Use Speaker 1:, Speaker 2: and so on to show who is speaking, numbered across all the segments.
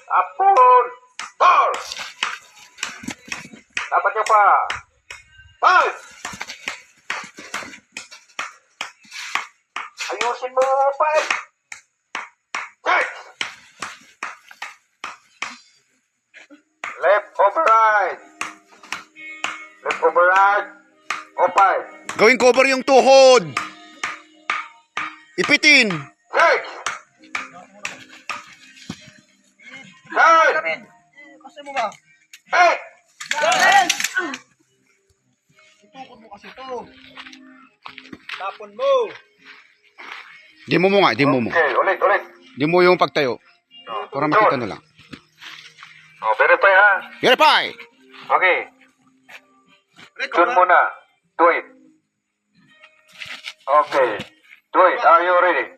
Speaker 1: Apon! Ball! Dapat nyo pa. 5! Ayusin mo, 5! 6! Left over right. Left over right. O 5.
Speaker 2: Gawing cover yung tuhod. Ipitin.
Speaker 1: 6! 7!
Speaker 3: Kasi mo ba?
Speaker 1: 8!
Speaker 3: Dalen! Itukod mo kasi to. Tapon mo.
Speaker 2: Di mo nga, di mo.
Speaker 1: Okay, ulit.
Speaker 2: Di mo yung pagtayo. Para makita na lang.
Speaker 1: Oh, verify ha.
Speaker 2: Verify!
Speaker 1: Okay. Doon muna. Do it. Okay. Do it. Are you ready?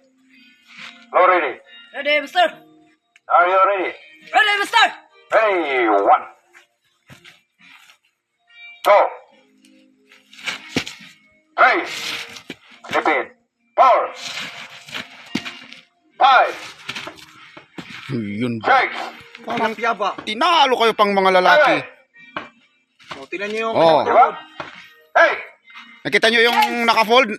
Speaker 1: No ready.
Speaker 4: Ready, mister?
Speaker 1: Are you ready?
Speaker 4: Ready, mister?
Speaker 1: Ready. 1. Go. 3. Slip in. 4. 5.
Speaker 2: Yun
Speaker 1: 6.
Speaker 2: ba? Parang
Speaker 3: Tilapia ba?
Speaker 2: tinalo kayo pang mga lalaki.
Speaker 1: 7.
Speaker 3: O, tingnan nyo yung
Speaker 2: Oo.
Speaker 1: Diba? 8.
Speaker 2: Nakita nyo yung naka-fold?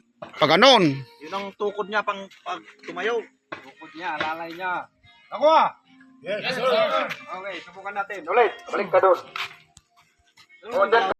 Speaker 2: Pag ganon.
Speaker 3: Yun ang tukod niya pang pag tumayo.
Speaker 5: Tukod niya, lalay niya. Nakuha!
Speaker 3: Yes,
Speaker 5: Okay, subukan natin.
Speaker 1: Ulit. Balik ka doon.